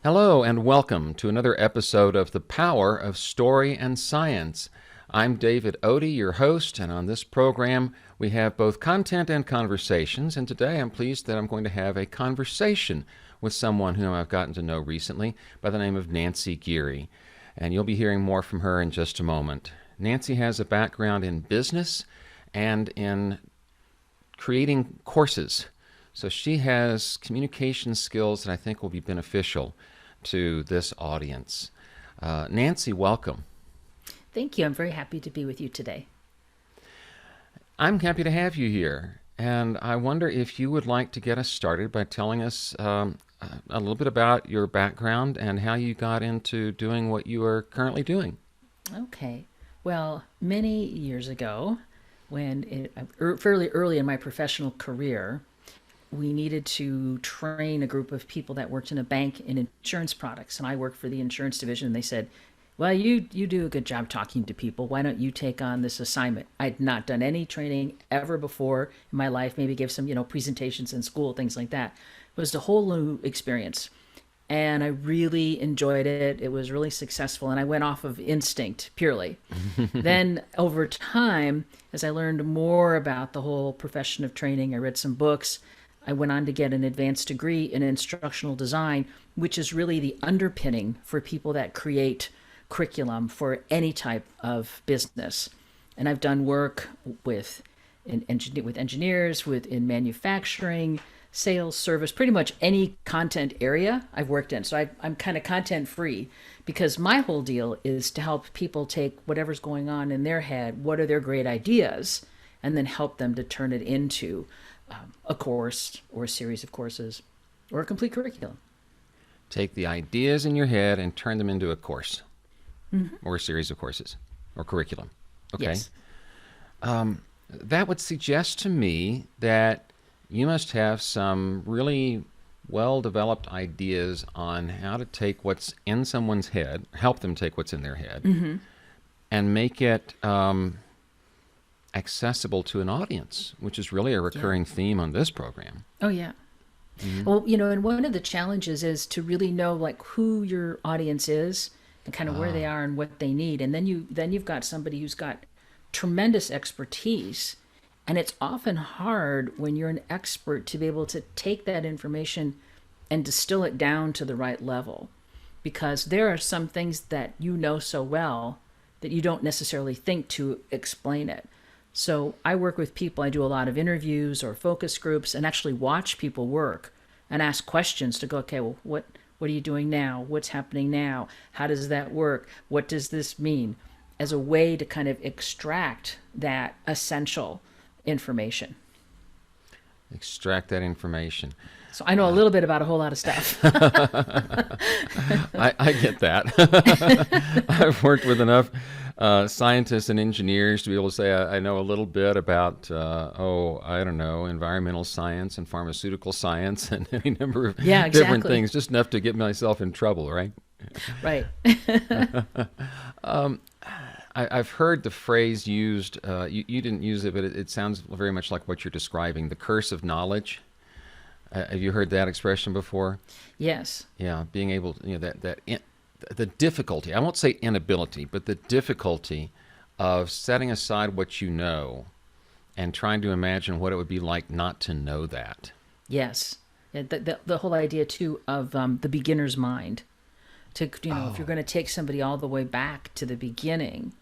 Hello and welcome to another episode of The Power of Story and Science. I'm David Odie, your host, and on this program we have both content and conversations, and today I'm pleased that I'm going to have a conversation with someone whom I've gotten to know recently by the name of Nancy Giere, and you'll be hearing more from her in just a moment. Nancy has a background in business and in creating courses, so she has communication skills that I think will be beneficial to this audience. Nancy, welcome. Thank you. I'm very happy to be with you today. I'm happy to have you here, and I wonder if you would like to get us started by telling us a little bit about your background and how you got into doing what you are currently doing. Okay. Well, many years ago, fairly early in my professional career, we needed to train a group of people that worked in a bank in insurance products. And I worked for the insurance division. And they said, well, you do a good job talking to people. Why don't you take on this assignment? I'd not done any training ever before in my life, maybe give some, presentations in school, things like that. It was a whole new experience. And I really enjoyed it. It was really successful. And I went off of instinct purely. Then over time, as I learned more about the whole profession of training, I read some books. I went on to get an advanced degree in instructional design, which is really the underpinning for people that create curriculum for any type of business. And I've done work with engineers, in manufacturing, sales, service, pretty much any content area I've worked in. So I'm kind of content free because my whole deal is to help people take whatever's going on in their head, what are their great ideas, and then help them to turn it into a course or a series of courses or a complete curriculum. Take the ideas in your head and turn them into a course or a series of courses or curriculum. Okay. Yes. That would suggest to me that you must have some really well-developed ideas on how to take what's in someone's head, help them take what's in their head, and make it accessible to an audience, which is really a recurring theme on this program. Oh, yeah. Well, and one of the challenges is to really know who your audience is and kind of where they are and what they need. And then you've got somebody who's got tremendous expertise. And it's often hard when you're an expert to be able to take that information and distill it down to the right level, because there are some things that you know so well that you don't necessarily think to explain it. So I work with people. I do a lot of interviews or focus groups and actually watch people work and ask questions to go, okay, well, what are you doing now? What's happening now? How does that work? What does this mean? As a way to kind of extract that essential information. Extract that information. So I know a little bit about a whole lot of stuff. I get that. I've worked with enough scientists and engineers to be able to say I know a little bit about, environmental science and pharmaceutical science and any number of different things, just enough to get myself in trouble, right? Right. I've heard the phrase used, you didn't use it, but it sounds very much like what you're describing, the curse of knowledge. Have you heard that expression before? Yes. Yeah, being able to, the difficulty, I won't say inability, but the difficulty of setting aside what you know and trying to imagine what it would be like not to know that. Yes. The whole idea, too, of the beginner's mind. If you're going to take somebody all the way back to the beginning,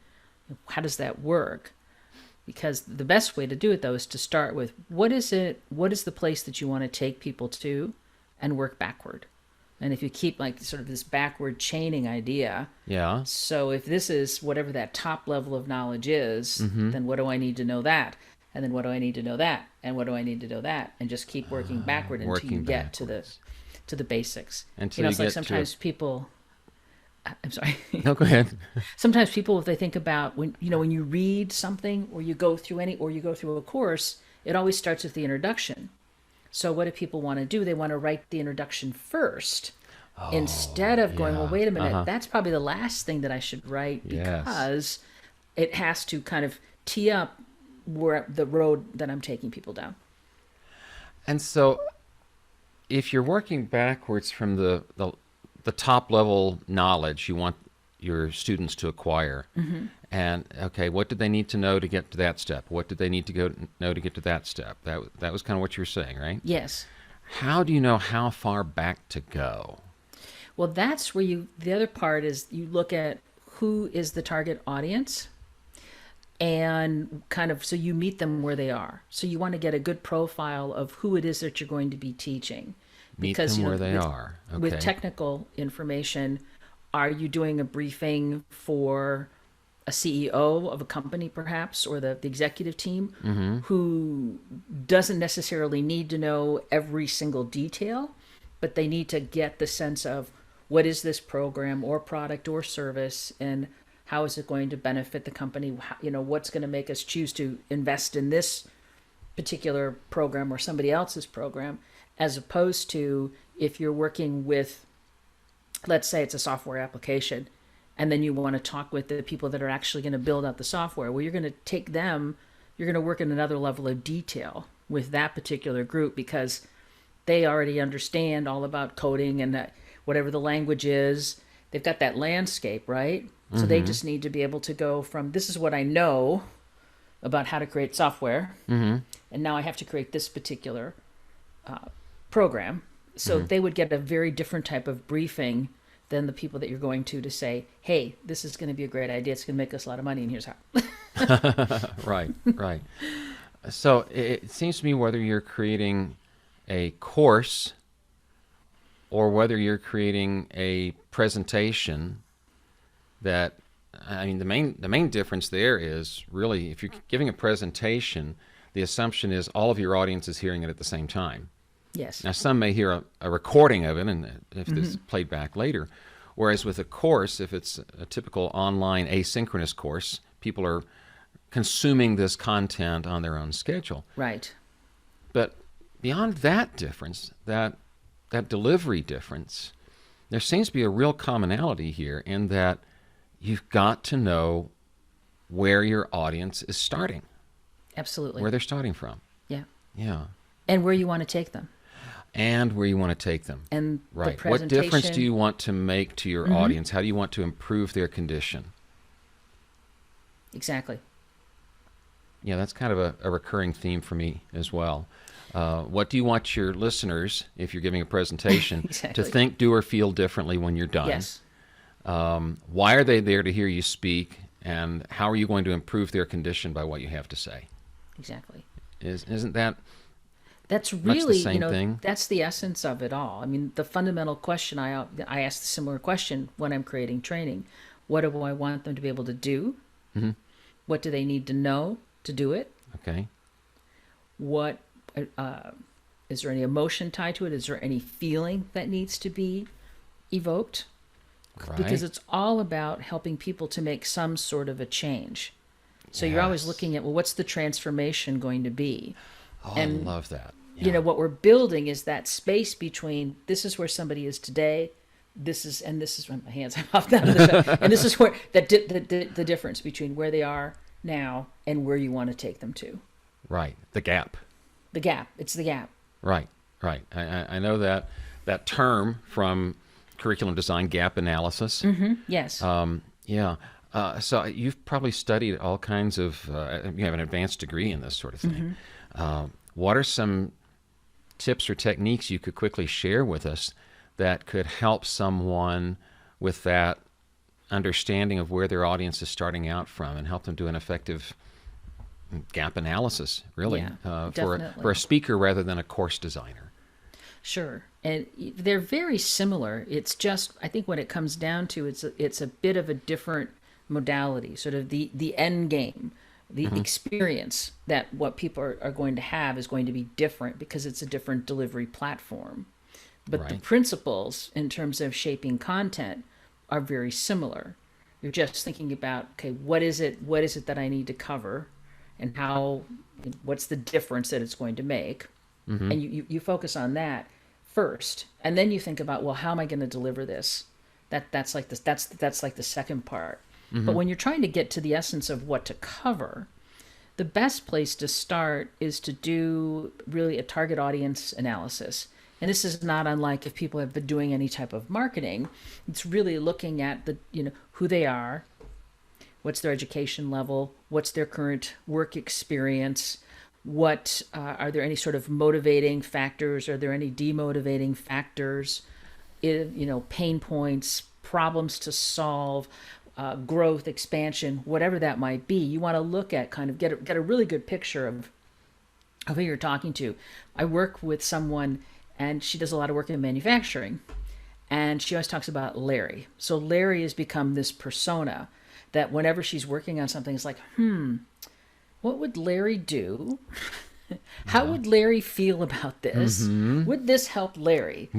how does that work? Because the best way to do it, though, is to start with what is the place that you want to take people to and work backward. And if you keep sort of this backward chaining idea, yeah. So if this is whatever that top level of knowledge is, then what do I need to know that? And then what do I need to know that? And what do I need to know that? And just keep working backward until you get to the basics. Until it's like sometimes people... I'm sorry. No, go ahead. Sometimes people, if they think about when you read something or you go through a course, it always starts with the introduction. So what do people want to do? They want to write the introduction first instead of going, well, wait a minute, that's probably the last thing that I should write because it has to kind of tee up the road that I'm taking people down. And so if you're working backwards from the the top level knowledge you want your students to acquire. And okay, what did they need to know to get to that step? What did they need to know to get to that step? That was kind of what you were saying, right? Yes. How do you know how far back to go? Well, that's where the other part is you look at who is the target audience and kind of, so you meet them where they are. So you want to get a good profile of who it is that you're going to be teaching. Meet them where they are. Okay. With technical information, are you doing a briefing for a CEO of a company perhaps, or the executive team who doesn't necessarily need to know every single detail, but they need to get the sense of what is this program or product or service, and how is it going to benefit the company? What's going to make us choose to invest in this particular program or somebody else's program, as opposed to if you're working with, let's say it's a software application, and then you want to talk with the people that are actually going to build out the software. Well, you're going to take them, you're going to work in another level of detail with that particular group, because they already understand all about coding and that whatever the language is, they've got that landscape, right? So they just need to be able to go from, this is what I know about how to create software, and now I have to create this particular program. So they would get a very different type of briefing than the people that you're going to say, hey, this is going to be a great idea. It's going to make us a lot of money, and here's how. Right. So it seems to me whether you're creating a course or whether you're creating a presentation, the main difference there is really, if you're giving a presentation, the assumption is all of your audience is hearing it at the same time. Yes. Now, some may hear a recording of it, and if it's played back later. Whereas with a course, if it's a typical online asynchronous course, people are consuming this content on their own schedule. Right. But beyond that difference, that delivery difference, there seems to be a real commonality here in that you've got to know where your audience is starting. Absolutely. Where they're starting from. Yeah. Yeah. And where you want to take them. And where you want to take them. And right. The presentation. What difference do you want to make to your audience? How do you want to improve their condition? Exactly. Yeah, that's kind of a recurring theme for me as well. What do you want your listeners, if you're giving a presentation, exactly. to think, do, or feel differently when you're done? Yes. Why are they there to hear you speak? And how are you going to improve their condition by what you have to say? Exactly. Isn't that... That's really, the same thing? That's the essence of it all. I mean, the fundamental question, I ask the similar question when I'm creating training. What do I want them to be able to do? What do they need to know to do it? Okay. What, is there any emotion tied to it? Is there any feeling that needs to be evoked? Right. Because it's all about helping people to make some sort of a change. So you're always looking at, well, what's the transformation going to be? Oh, And I love that. Yeah. what we're building is that space between this is where somebody is today, this is my hands I'm off that, and this is where the difference between where they are now and where you want to take them to. Right. The gap. The gap. It's the gap. Right. I know that term from curriculum design, gap analysis. Yes. Yeah. So you've probably studied all kinds of, you have an advanced degree in this sort of thing. What are some tips or techniques you could quickly share with us that could help someone with that understanding of where their audience is starting out from and help them do an effective gap analysis, really, for a speaker rather than a course designer? Sure. And they're very similar. It's just, I think when it comes down to it's a bit of a different modality, sort of the end game. The experience that what people are going to have is going to be different because it's a different delivery platform. But the principles in terms of shaping content are very similar. You're just thinking about, okay, what is it that I need to cover, and what's the difference that it's going to make? And you focus on that first, and then you think about, well, how am I going to deliver this? That's like the second part. But when you're trying to get to the essence of what to cover, the best place to start is to do really a target audience analysis And this is not unlike if people have been doing any type of marketing. It's really looking at who they are, what's their education level, what's their current work experience, what are there any sort of motivating factors, are there any demotivating factors, pain points, problems to solve, growth, expansion, whatever that might be. You want to look at get a really good picture of who you're talking to. I work with someone, and she does a lot of work in manufacturing, and she always talks about Larry. So Larry has become this persona that whenever she's working on something, it's like, what would Larry do? How would Larry feel about this? Would this help Larry?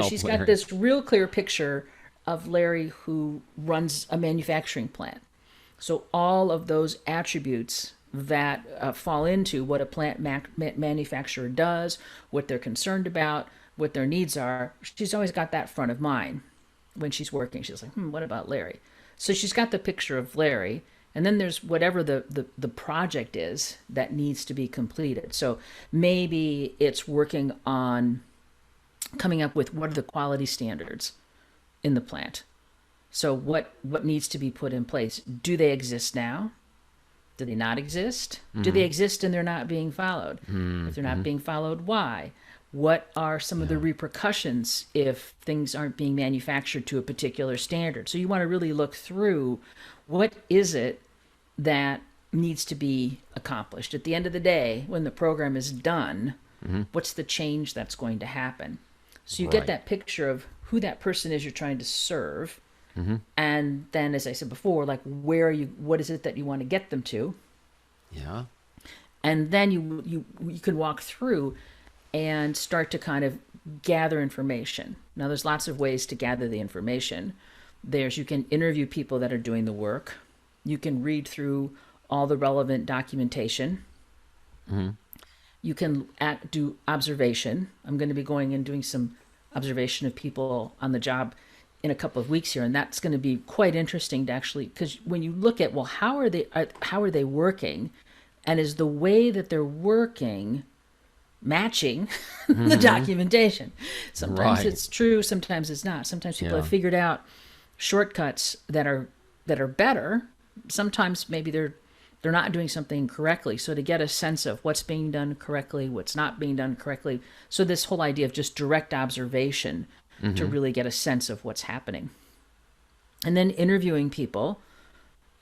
She's got this real clear picture of Larry who runs a manufacturing plant. So all of those attributes that fall into what a plant manufacturer does, what they're concerned about, what their needs are, she's always got that front of mind when she's working. She's like, what about Larry? So she's got the picture of Larry, and then there's whatever the project is that needs to be completed. So maybe it's working on coming up with what are the quality standards in the plant. So what needs to be put in place? Do they exist now? Do they not exist? Do they exist and they're not being followed? If they're not being followed, why? What are some of the repercussions if things aren't being manufactured to a particular standard? So you want to really look through what is it that needs to be accomplished. At the end of the day, when the program is done, what's the change that's going to happen? So you get that picture of who that person is you're trying to serve. And then, as I said before, like what is it that you want to get them to? Yeah. And then you can walk through and start to kind of gather information. Now, there's lots of ways to gather the information. You can interview people that are doing the work. You can read through all the relevant documentation. You can do observation. I'm going to be going and doing some observation of people on the job in a couple of weeks here, and that's going to be quite interesting to actually, because when you look at, well, how are they working, and is the way that they're working matching the documentation? Sometimes it's true, sometimes it's not. Sometimes people have figured out shortcuts that are better. Sometimes maybe they're not doing something correctly. So to get a sense of what's being done correctly, what's not being done correctly. So this whole idea of just direct observation to really get a sense of what's happening. And then interviewing people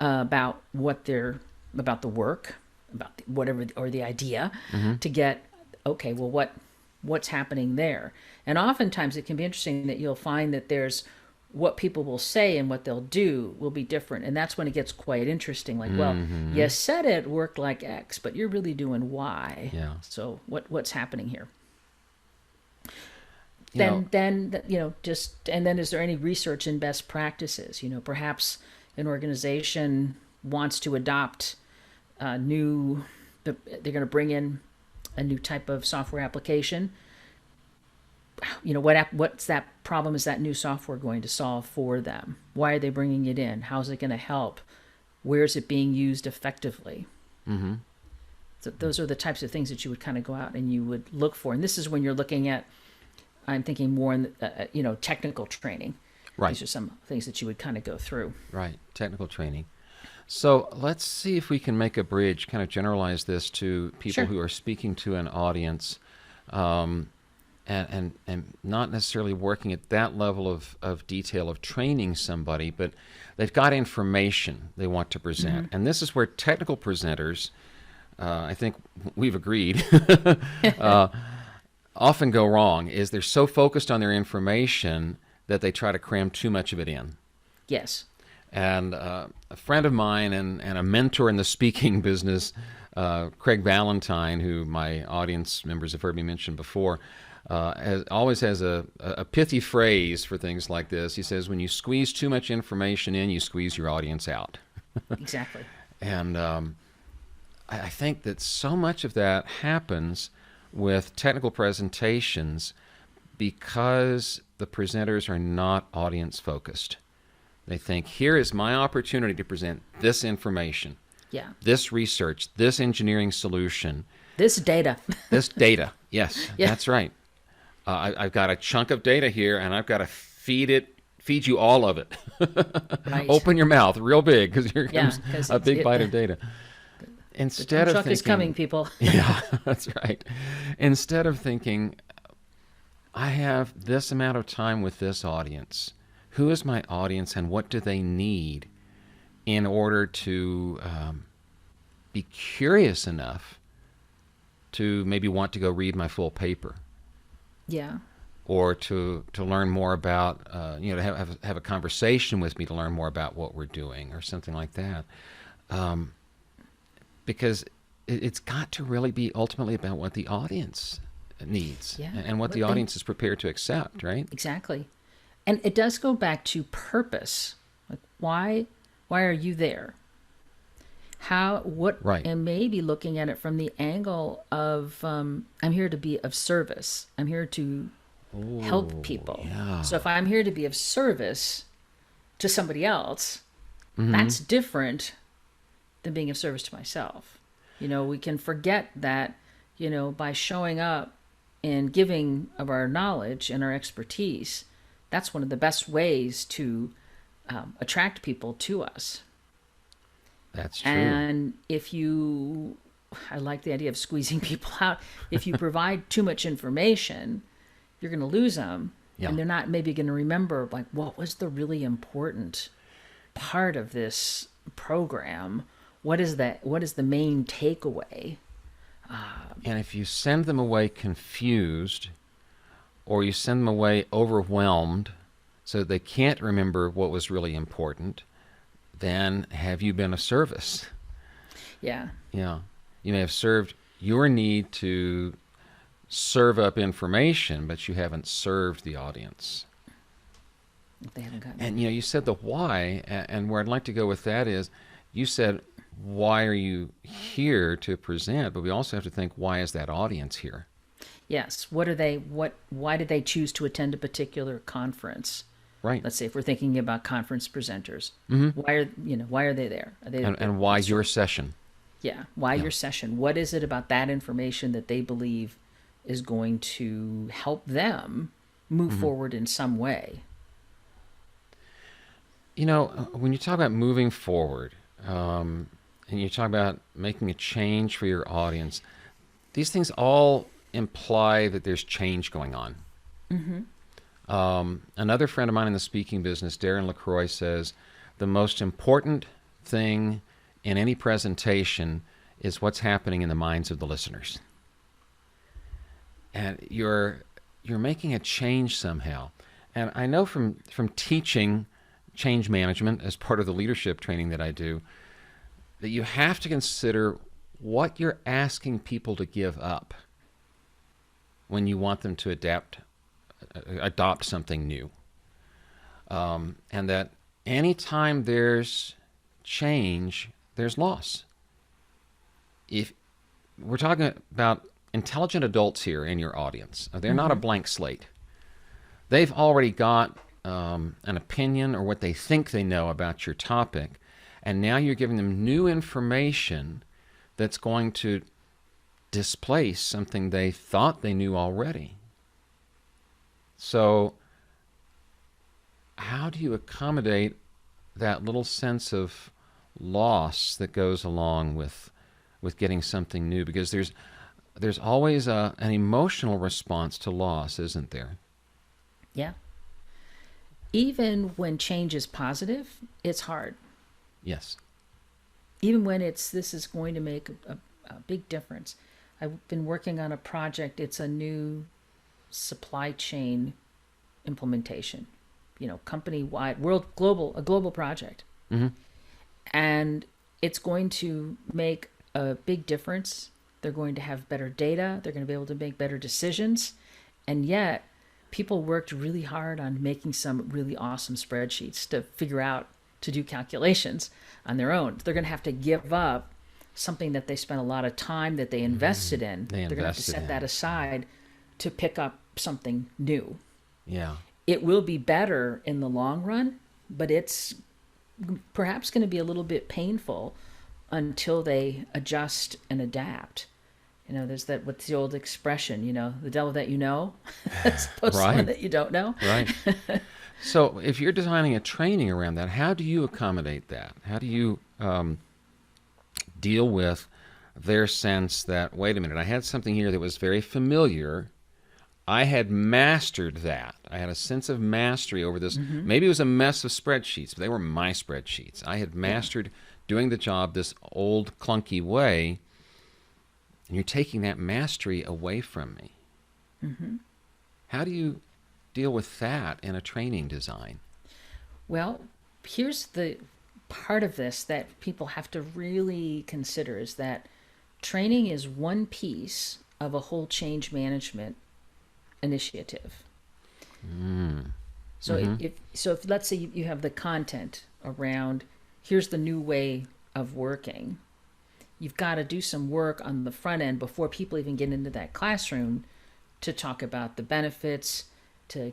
about about the work, about whatever, or the idea, to get, okay, well, what's happening there? And oftentimes it can be interesting that you'll find that there's what people will say and what they'll do will be different. And that's when it gets quite interesting. Like, well, you said it worked like X, but you're really doing Y. Yeah. So what's happening here? And then is there any research in best practices? Perhaps an organization wants to adopt they're going to bring in a new type of software application. What's that problem is that new software going to solve for them? Why are they bringing it in? How's it going to help? Where is it being used effectively? So those are the types of things that you would kind of go out and you would look for. And this is when you're looking at, I'm thinking more in technical training. Right. These are some things that you would kind of go through. Right, technical training. So let's see if we can make a bridge, kind of generalize this to people who are speaking to an audience, and not necessarily working at that level of detail of training somebody, but they've got information they want to present. And this is where technical presenters, I think we've agreed, often go wrong, is they're so focused on their information that they try to cram too much of it in. Yes. And a friend of mine and a mentor in the speaking business, Craig Valentine, who my audience members have heard me mention before, always has a pithy phrase for things like this. He says, when you squeeze too much information in, you squeeze your audience out. Exactly. And I think that so much of that happens with technical presentations because the presenters are not audience focused. They think, here is my opportunity to present this information, this research, this engineering solution. This data. This data, yes, that's right. I've got a chunk of data here, and I've got to feed you all of it. Right. Open your mouth real big, because here Yeah, comes because a big bite of data. the dump Instead of truck is coming, thinking, people. yeah, that's right. Instead of thinking, I have this amount of time with this audience. Who is my audience, and what do they need in order to be curious enough to maybe want to go read my full paper, Yeah. or to learn more about, to have a conversation with me to learn more about what we're doing, or something like that. Because it's got to really be ultimately about what the audience needs, Yeah. and what the audience is prepared to accept, right? Exactly. And it does go back to purpose. Like, why are you there? Right. And maybe looking at it from the angle of, I'm here to be of service. I'm here to help Oh, people. yeah. So if I'm here to be of service to somebody else, Mm-hmm. that's different than being of service to myself. We can forget that, by showing up and giving of our knowledge and our expertise, that's one of the best ways to attract people to us. That's true. And I like the idea of squeezing people out. If you provide too much information, you're going to lose them. Yeah. And they're not maybe going to remember, like, what was the really important part of this program? What is that? What is the main takeaway? And if you send them away confused, or you send them away overwhelmed, so they can't remember what was really important, then have you been of service? Yeah. Yeah. You may have served your need to serve up information, but you haven't served the audience. If they haven't gotten And you said the why, and where I'd like to go with that is, you said, why are you here to present? But we also have to think, why is that audience here? Yes. Why did they choose to attend a particular conference? Right. Let's say if we're thinking about conference presenters, Mm-hmm. why are they there? Are they And why your session? Yeah. Why your session? What is it about that information that they believe is going to help them move forward in some way? When you talk about moving forward, and you talk about making a change for your audience, these things all imply that there's change going on. Another friend of mine in the speaking business, Darren LaCroix, says the most important thing in any presentation is what's happening in the minds of the listeners. And you're making a change somehow. And I know from teaching change management as part of the leadership training that I do, that you have to consider what you're asking people to give up when you want them to adopt something new. And that anytime there's change, there's loss. If we're talking about intelligent adults here in your audience, they're not a blank slate. They've already got an opinion or what they think they know about your topic, and now you're giving them new information that's going to displace something they thought they knew already. So how do you accommodate that little sense of loss that goes along with getting something new? Because there's always an emotional response to loss, isn't there? Yeah. Even when change is positive, it's hard. Yes. Even when this is going to make a big difference. I've been working on a project. It's a new supply chain implementation, company-wide, a global project. Mm-hmm. And it's going to make a big difference. They're going to have better data. They're going to be able to make better decisions. And yet, people worked really hard on making some really awesome spreadsheets to do calculations on their own. They're going to have to give up something that they spent a lot of time that they invested in. They're going to have to set that aside to pick up something new. Yeah. It will be better in the long run, but it's perhaps going to be a little bit painful until they adjust and adapt. There's what's the old expression, the devil that you know, as opposed to one Right, that you don't know. right. So if you're designing a training around that, how do you accommodate that? How do you deal with their sense that, wait a minute, I had something here that was very familiar. I had mastered that. I had a sense of mastery over this. Maybe it was a mess of spreadsheets, but they were my spreadsheets. I had Yeah. mastered doing the job this old, clunky way, and you're taking that mastery away from me. How do you deal with that in a training design? Well, here's the part of this that people have to really consider is that training is one piece of a whole change management initiative. So if let's say you have the content around here's the new way of working, you've got to do some work on the front end before people even get into that classroom to talk about the benefits, to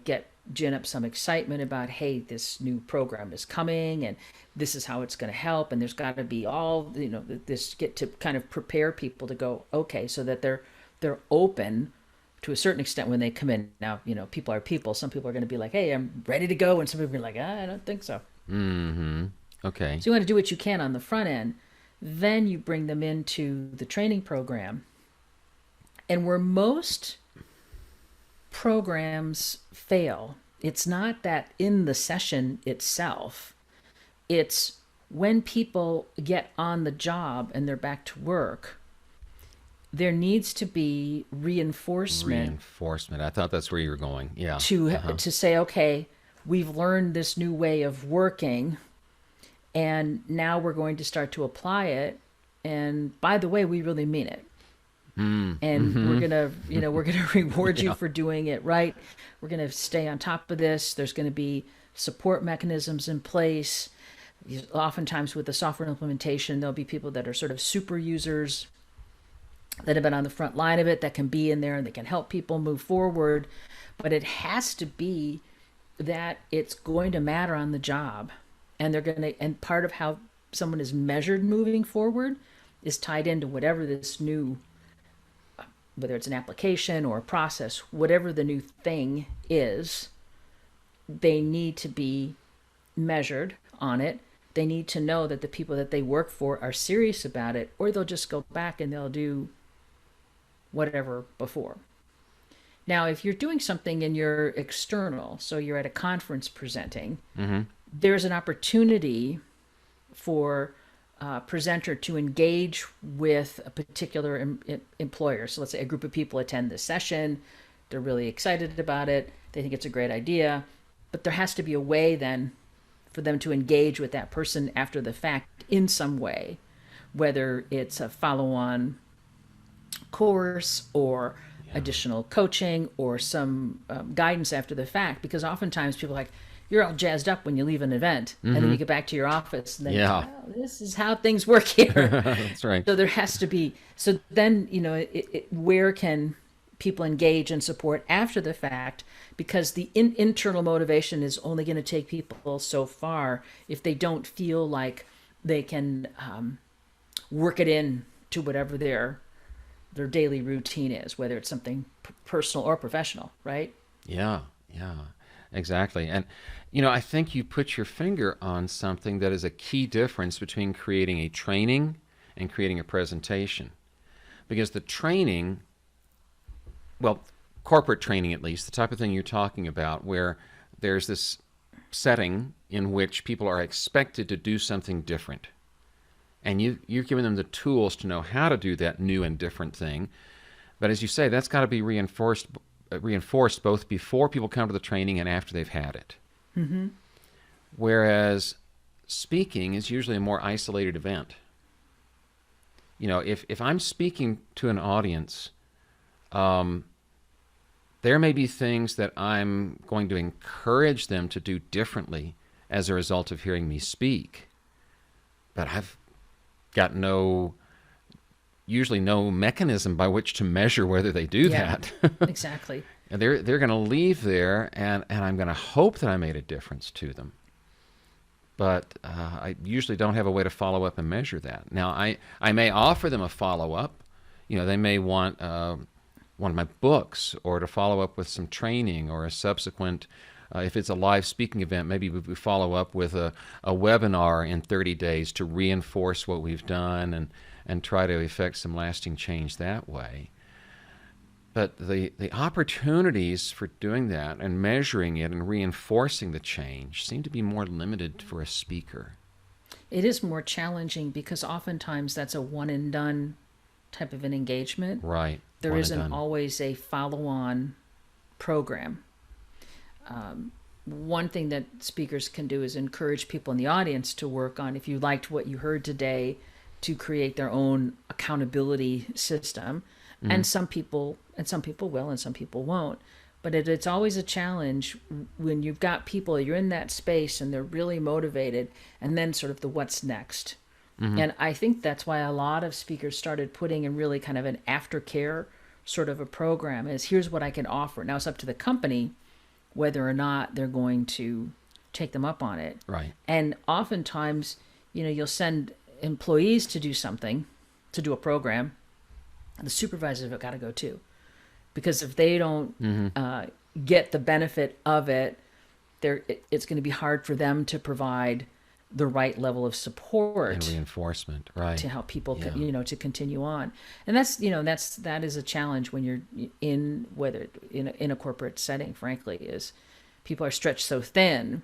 gin up some excitement about, hey, this new program is coming and this is how it's going to help. And there's got to be all, this get to kind of prepare people to go, okay, so that they're open to a certain extent when they come in. Now, people are people. Some people are going to be like, hey, I'm ready to go. And some people are like, I don't think so. Okay. So you want to do what you can on the front end. Then you bring them into the training program. And where most programs fail, it's not that in the session itself, it's when people get on the job and they're back to work, there needs to be reinforcement. I thought that's where you were going. Yeah. To say, okay, we've learned this new way of working and now we're going to start to apply it, and by the way, we really mean it. And we're gonna reward you for doing it right. We're gonna stay on top of this. There's gonna be support mechanisms in place. Oftentimes with the software implementation, there'll be people that are sort of super users that have been on the front line of it that can be in there and they can help people move forward. But it has to be that it's going to matter on the job, and and part of how someone is measured moving forward is tied into whatever this new, whether it's an application or a process, whatever the new thing is, they need to be measured on it. They need to know that the people that they work for are serious about it, or they'll just go back and they'll do whatever before. Now, if you're doing something and you're external, so you're at a conference presenting, there's an opportunity for presenter to engage with a particular employer. So let's say a group of people attend this session. They're really excited about it. They think it's a great idea. But there has to be a way then for them to engage with that person after the fact in some way, whether it's a follow-on course or additional coaching or some guidance after the fact. Because oftentimes people are like, you're all jazzed up when you leave an event, and then you get back to your office, and then well, this is how things work here. That's right. So there has to be. So then where can people engage and support after the fact? Because the internal motivation is only going to take people so far if they don't feel like they can work it in to whatever their daily routine is, whether it's something personal or professional, right? Yeah. Exactly. And, I think you put your finger on something that is a key difference between creating a training and creating a presentation. Because the training, well, corporate training at least, the type of thing you're talking about, where there's this setting in which people are expected to do something different. And you're giving them the tools to know how to do that new and different thing. But as you say, that's got to be reinforced both before people come to the training and after they've had it. Whereas speaking is usually a more isolated event. If I'm speaking to an audience, there may be things that I'm going to encourage them to do differently as a result of hearing me speak. But I've got usually no mechanism by which to measure whether they do that. Exactly. And they're going to leave there, and I'm going to hope that I made a difference to them. But I usually don't have a way to follow up and measure that. Now, I may offer them a follow-up They may want one of my books, or to follow up with some training, or a subsequent, if it's a live speaking event, maybe we follow up with a webinar in 30 days to reinforce what we've done and try to effect some lasting change that way. But the opportunities for doing that and measuring it and reinforcing the change seem to be more limited for a speaker. It is more challenging because oftentimes that's a one and done type of an engagement. Right. There isn't always a follow-on program. One thing that speakers can do is encourage people in the audience to work on, if you liked what you heard today, to create their own accountability system. And some people will and some people won't. But it's always a challenge when you've got people, you're in that space and they're really motivated, and then sort of the what's next. And I think that's why a lot of speakers started putting in really kind of an aftercare sort of a program, is here's what I can offer. Now it's up to the company whether or not they're going to take them up on it. Right. And oftentimes, you'll send employees to do something, to do a program, the supervisors have got to go too. Because if they don't get the benefit of it, it's going to be hard for them to provide the right level of support and reinforcement, right, to help people, to continue on. And that is a challenge when you're in a corporate setting. Frankly, is people are stretched so thin,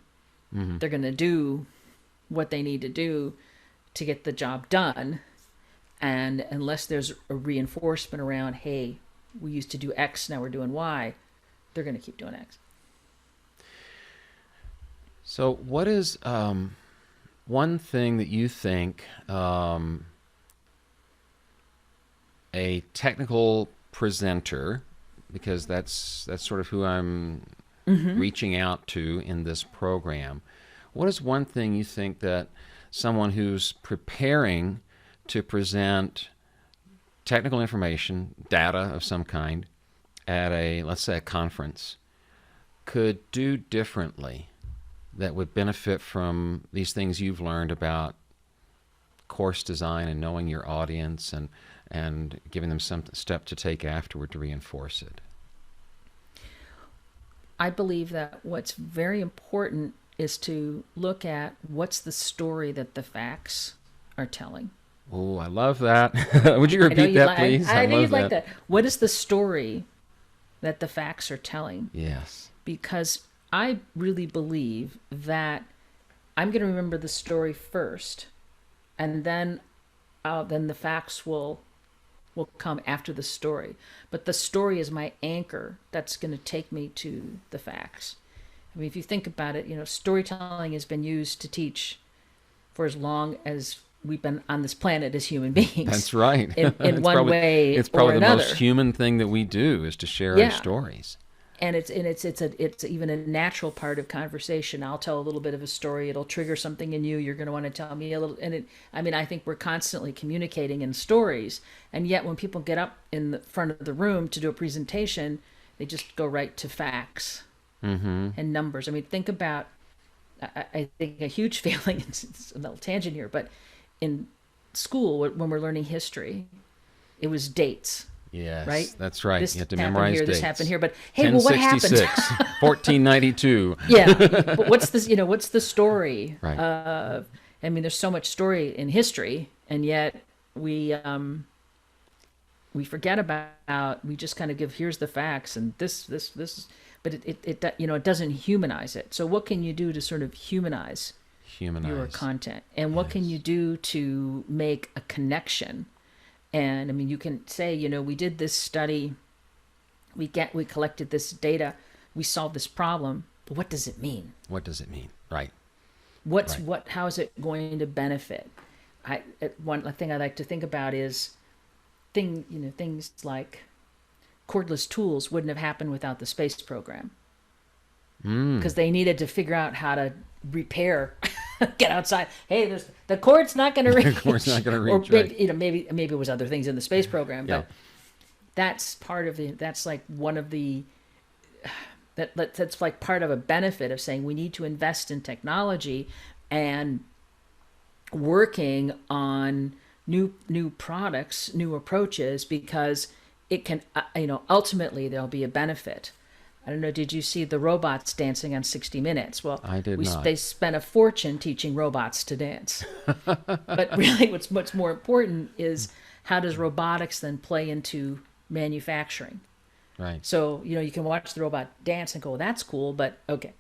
they're going to do what they need to do to get the job done, and unless there's a reinforcement around, hey, we used to do X, now we're doing Y, they're going to keep doing X. So what is one thing that you think a technical presenter, because that's sort of who I'm reaching out to in this program, what is one thing you think that someone who's preparing to present technical information, data of some kind, at let's say a conference, could do differently that would benefit from these things you've learned about course design and knowing your audience and giving them some step to take afterward to reinforce it? I believe that what's very important is to look at what's the story that the facts are telling. Oh, I love that. Would you repeat that, please? I know you'd like that. What is the story that the facts are telling? Yes. Because I really believe that I'm going to remember the story first, and then the facts will come after the story. But the story is my anchor that's going to take me to the facts. I mean, if you think about it, storytelling has been used to teach for as long as we've been on this planet as human beings. That's right. In one way or another. It's probably the most human thing that we do, is to share our stories. And it's even a natural part of conversation. I'll tell a little bit of a story. It'll trigger something in you. You're going to want to tell me a little. And I think we're constantly communicating in stories. And yet when people get up in the front of the room to do a presentation, they just go right to facts and numbers. I mean, think about, I think a huge failing, it's a little tangent here, but in school, when we're learning history, it was dates. Yes, right? That's right. This you have to happened memorize here, dates. This happened here, but hey, well, what happened? 1492. Yeah, but what's this? What's the story? Right. There's so much story in history, and yet we forget about. We just kind of give, here's the facts, and this, but it doesn't humanize it. So what can you do to sort of humanize your content, and what can you do to make a connection? And you can say, we did this study, we collected this data, we solved this problem, but what does it mean? What does it mean? Right. How is it going to benefit? One thing I like to think about is things like cordless tools wouldn't have happened without the space program. Because they needed to figure out how to repair, get outside. Hey, the cord's not going to reach. The cord's not going to reach. Or maybe it was other things in the space program, but that's part of that's like one of the that's like part of a benefit of saying we need to invest in technology and working on new products, new approaches, because it can, ultimately there'll be a benefit. I don't know, did you see the robots dancing on 60 Minutes? Well, I did not. they spent a fortune teaching robots to dance. But really what's more important is, how does robotics then play into manufacturing? Right. So, you can watch the robot dance and go, that's cool, but okay.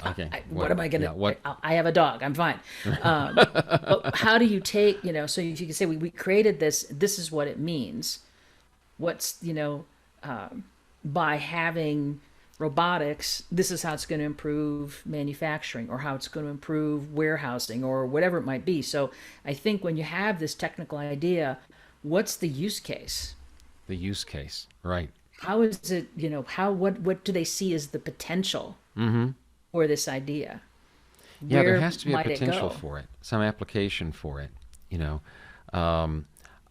Okay. What am I going to, what? I have a dog, I'm fine. But how do you take, so if you can say, we created this is what it means. What's, by having robotics, this is how it's going to improve manufacturing, or how it's going to improve warehousing, or whatever it might be. So I think when you have this technical idea, what's the use case? The use case, right. How is it, what do they see as the potential for this idea? Yeah, Where there has to be a might it potential go? for it, some application for it.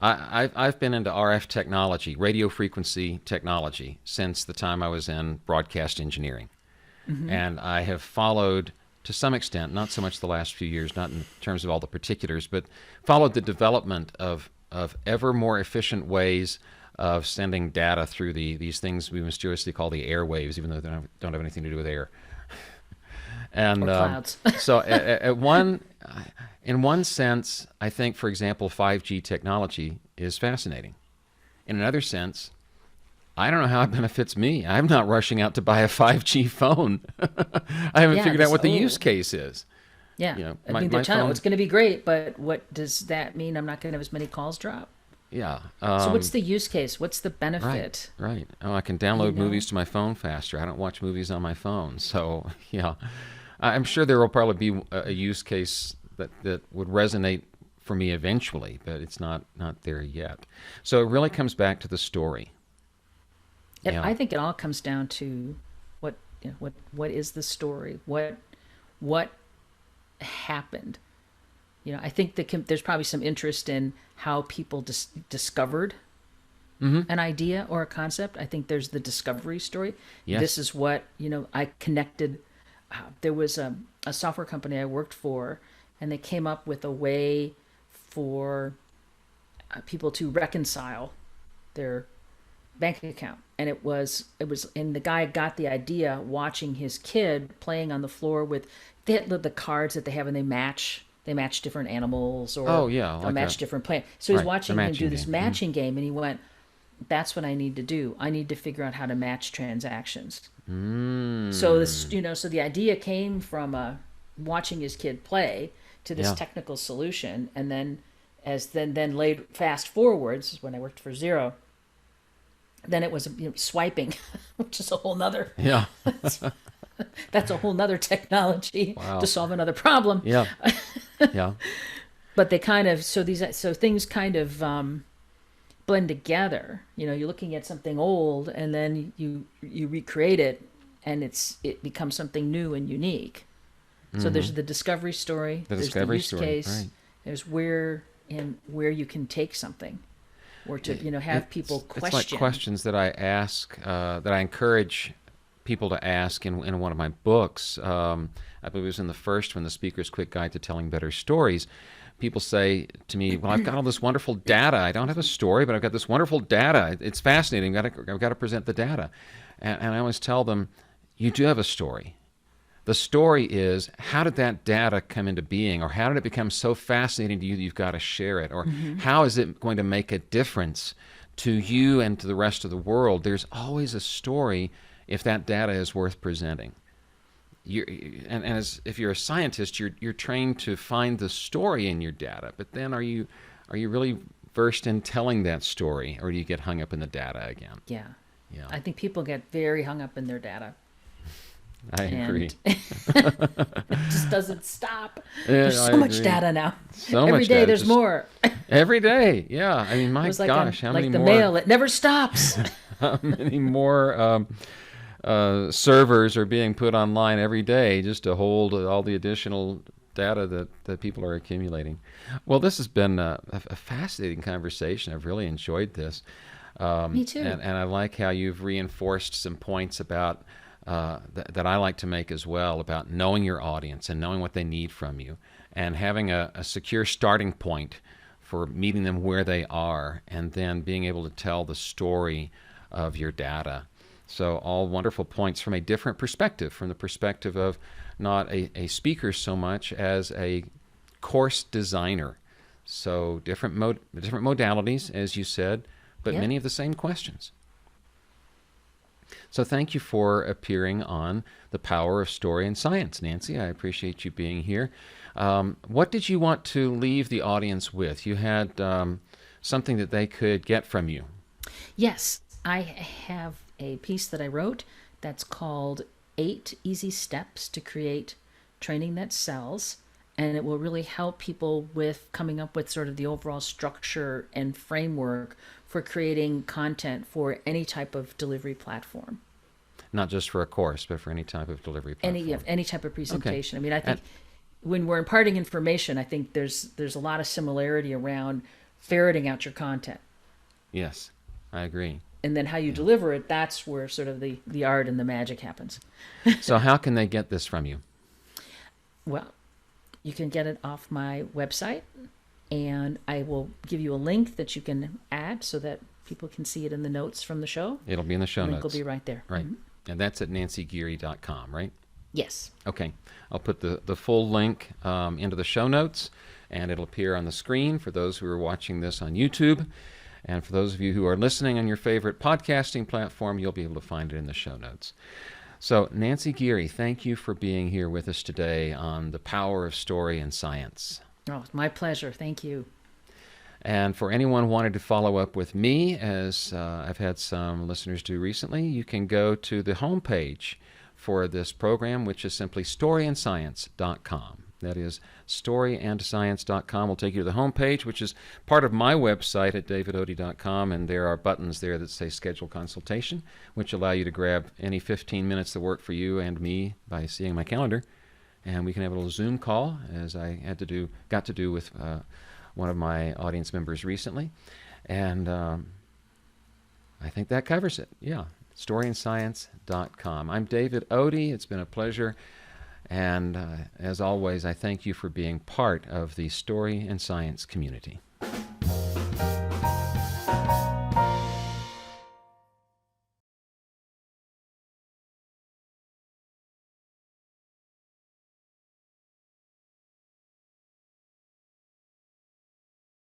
I've been into RF technology, radio frequency technology, since the time I was in broadcast engineering. And I have followed, to some extent, not so much the last few years, not in terms of all the particulars, but followed the development of ever more efficient ways of sending data through these things we mysteriously call the airwaves, even though they don't have anything to do with air. And Or clouds. so in one sense, I think, for example, 5G technology is fascinating. In another sense, I don't know how it benefits me. I'm not rushing out to buy a 5G phone. I haven't figured out what the use case is. Yeah. My they're telling phone, you it's going to be great, but what does that mean? I'm not going to have as many calls drop. yeah. So what's the use case? What's the benefit? Right. Oh, I can download movies to my phone faster. I don't watch movies on my phone. So, yeah. I'm sure there will probably be a use case that would resonate for me eventually, but it's not there yet. So it really comes back to the story. And Yeah. I think it all comes down to what is the story? What happened? I think there's probably some interest in how people discovered an idea or a concept. I think there's the discovery story. Yes. This is what, I connected. There was a software company I worked for, and they came up with a way for people to reconcile their bank account. And and the guy got the idea watching his kid playing on the floor with the cards that they have, and they match different animals, or they'll match different plants. So he's watching him do this matching game, and he went, that's what I need to do. I need to figure out how to match transactions. So this, so the idea came from watching his kid play to this technical solution, and then then laid fast forwards when I worked for Xero. Then it was swiping, which is a whole nother. Yeah. That's a whole nother technology to solve another problem. Yeah. Yeah. But they kind of so things kind of blend together. You're looking at something old, and then you recreate it, and it becomes something new and unique. So there's the discovery story. There's the use case. Right. There's where you can take something, or to have people question. It's like questions that I ask, that I encourage people to ask in one of my books. I believe it was in the first one, The Speaker's Quick Guide to Telling Better Stories. People say to me, well, I've got all this wonderful data. I don't have a story, but I've got this wonderful data. It's fascinating. I've got to present the data. And I always tell them, you do have a story. The story is, how did that data come into being? Or how did it become so fascinating to you that you've got to share it? Or how is it going to make a difference to you and to the rest of the world? There's always a story if that data is worth presenting. If you're a scientist, you're trained to find the story in your data. But then are you really versed in telling that story, or do you get hung up in the data again? Yeah. Yeah. I think people get very hung up in their data. I agree. It just doesn't stop. Yeah, There's so much agree. data now. So Every much day data, there's just more. Every day, yeah. I mean, my It was like gosh, how many the more? mail, it never stops. How many more servers are being put online every day just to hold all the additional data that people are accumulating? Well, this has been a fascinating conversation. I've really enjoyed this. Me too. And I like how you've reinforced some points about that I like to make as well, about knowing your audience and knowing what they need from you, and having a secure starting point for meeting them where they are and then being able to tell the story of your data. So all wonderful points from a different perspective, from the perspective of not a speaker so much as a course designer. So different modalities, as you said, but many of the same questions. So thank you for appearing on The Power of Story and Science, Nancy. I appreciate you being here. What did you want to leave the audience with? You had something that they could get from you. Yes, I have a piece that I wrote that's called 8 Easy Steps to Create Training That Sells. And it will really help people with coming up with sort of the overall structure and framework for creating content for any type of delivery platform. Not just for a course, but for any type of delivery platform. Any type of presentation. Okay. I mean, I think when we're imparting information, I think there's a lot of similarity around ferreting out your content. Yes, I agree. And then how you deliver it, that's where sort of the art and the magic happens. So how can they get this from you? Well, you can get it off my website, and I will give you a link that you can add so that people can see it in the notes from the show. It'll be in the show notes. The link will be right there. Right. And that's at nancygiere.com, right? Yes. Okay. I'll put the full link into the show notes, and it'll appear on the screen for those who are watching this on YouTube. And for those of you who are listening on your favorite podcasting platform, you'll be able to find it in the show notes. So, Nancy Giere, thank you for being here with us today on The Power of Story and Science. Oh, it's my pleasure. Thank you. And for anyone wanting to follow up with me, as I've had some listeners do recently, you can go to the homepage for this program, which is simply storyandscience.com. That is storyandscience.com. Will take you to the homepage, which is part of my website at davidodie.com, and there are buttons there that say Schedule Consultation, which allow you to grab any 15 minutes that work for you and me by seeing my calendar, and we can have a little Zoom call, as I got to do with one of my audience members recently, and I think that covers it. Yeah, storyandscience.com. I'm David Odie. It's been a pleasure. And as always, I thank you for being part of the Story and Science community.